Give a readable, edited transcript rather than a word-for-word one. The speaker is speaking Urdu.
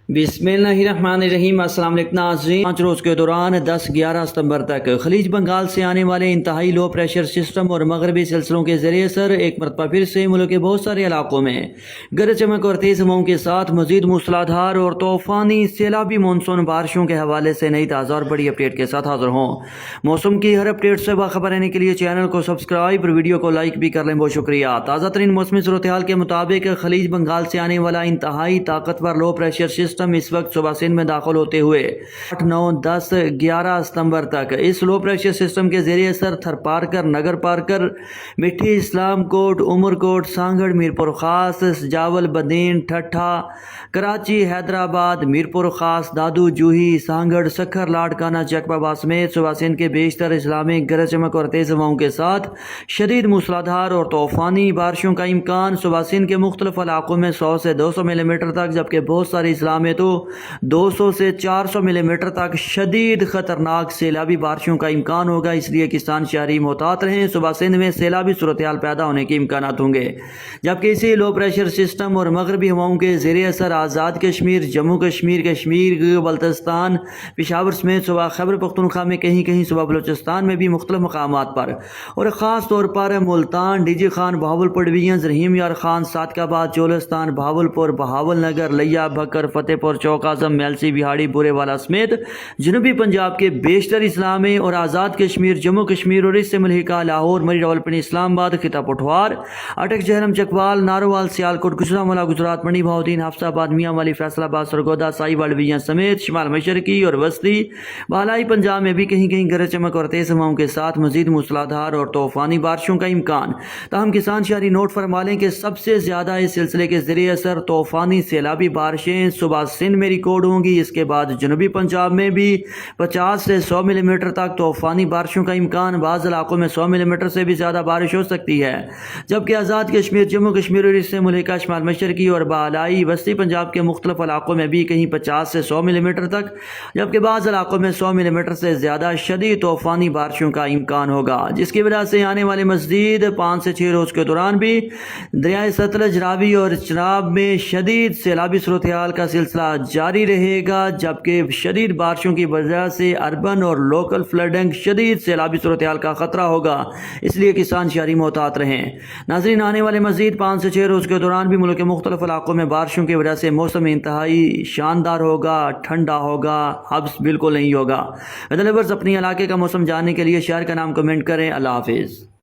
بسم اللہ الرحمن الرحیم۔ السلام علیکم ناظرین، 5 روز کے دوران 10-11 ستمبر تک خلیج بنگال سے آنے والے انتہائی لو پریشر سسٹم اور مغربی سلسلوں کے ذریعے اثر ایک مرتبہ پھر سے ملک کے بہت سارے علاقوں میں گرج چمک اور تیز ہواؤں کے ساتھ مزید موسلادھار اور طوفانی سیلابی مونسون بارشوں کے حوالے سے نئی تازہ اور بڑی اپڈیٹ کے ساتھ حاضر ہوں۔ موسم کی ہر اپڈیٹ سے باخبر رہنے کے لیے چینل کو سبسکرائب اور ویڈیو کو لائک بھی کر لیں، بہت شکریہ۔ تازہ ترین موسمی صورتحال کے مطابق خلیج بنگال سے آنے والا انتہائی طاقتور لو پریشر سسٹم اس وقت صبح سندھ میں داخل ہوتے ہوئے 8، 9، 10، 11 ستمبر تک اس لو پریشر سسٹم کے ذریعے اثر تھر پارکر، نگر پارکر، مٹھی، اسلام کوٹ، عمر کوٹ، سانگھڑ، میرپور خاص، جاول، بدین، ٹھٹھا، کراچی، حیدرآباد، میرپور خاص، دادو، جوہی، سانگھڑ، سکھر، لاڑکانہ، چک بابا سمیت صوبہ سندھ کے بیشتر اضلاع میں گرج چمک اور تیز ہواؤں کے ساتھ شدید موسلادھار اور طوفانی بارشوں کا امکان۔ صوبہ سندھ کے مختلف علاقوں میں 100 سے 200 ملی میٹر تک، جبکہ بہت سارے اضلاع میں تو 200 سے 400 ملی میٹر تک شدید خطرناک سیلابی بارشوں کا امکان ہوگا، اس لیے کسان شہری محتاط رہیں۔ صوبہ سندھ میں سیلابی صورتحال پیدا ہونے کے امکانات ہوں گے، جبکہ اسی لو پریشر سسٹم اور مغربی ہواؤں کے زیر اثر آزاد کشمیر، جموں کشمیر، بلتستان، پشاور سمیت صوبہ خیبر پختونخوا میں کہیں کہیں، صوبہ بلوچستان میں بھی مختلف مقامات پر اور خاص طور پر Multan, D G Khan, Bahawalpur division, Rahim Yar Khan, صادق آباد، چولستان، بہاولپور، بہاول نگر، لیا، بھکر، فتح پور، چوک اعظم، میلسی، بہاڑی، بورے والا سمیت جنوبی پنجاب کے بیشتر اضلاع میں اور آزاد کشمیر، جموں کشمیر اور اس سے ملحقہ لاہور، مری، راولپنڈی، اسلام آباد، خطہ پٹھوار، اٹک، جہلم، چکوال، ناروال، سیالکوٹ، گجرانوالہ، گجرات، منی بہاؤدین، حفص آباد، میاں والی، فیصل آباد، سرگودا، ساہیوال ڈویژن سمیت شمال مشرقی اور وسطی بالائی پنجاب میں بھی کہیں کہیں گرج چمک اور تیز ہواؤں کے ساتھ مزید موسلادھار اور طوفانی بارشوں کا امکان۔ تاہم کسان شہری نوٹ فرما لیں کہ سب سے زیادہ اس سلسلے کے ذریعے اثر طوفانی سیلابی بارشیں صبح سندھ میں ریکارڈ ہوں گی۔ اس کے بعد جنوبی پنجاب میں بھی 50 سے 100 ملی میٹر تک طوفانی بارشوں کا امکان، بعض علاقوں میں 100 ملی میٹر سے بھی زیادہ بارش ہو سکتی ہے، جبکہ آزاد کشمیر، جموں کشمیر اور اس سے ملحقہ شمال مشرقی اور بالائی وسطی پنجاب کے مختلف علاقوں میں بھی کہیں 50 سے 100 ملی میٹر تک، جبکہ بعض علاقوں میں 100 ملی میٹر سے زیادہ شدید طوفانی بارشوں کا امکان ہوگا، جس کی وجہ سے آنے والے مزید 5 سے 6 روز کے دوران بھی دریائے ستلج، راوی اور چناب میں شدید سیلابی صورتحال کا سلسلہ جاری رہے گا، جبکہ شدید بارشوں کی وجہ سے اربن اور لوکل فلڈنگ، شدید سیلابی صورتحال کا خطرہ ہوگا، اس لیے کسان شہری محتاط رہیں۔ ناظرین، آنے والے مزید 5 سے 6 روز کے دوران بھی ملک کے مختلف علاقوں میں بارشوں کی وجہ سے موسم انتہائی شاندار ہوگا، ٹھنڈا ہوگا، حبس بالکل نہیں ہوگا۔ اپنی علاقے کا موسم جاننے کے لیے شہر کا نام کمنٹ کریں۔ اللہ حافظ۔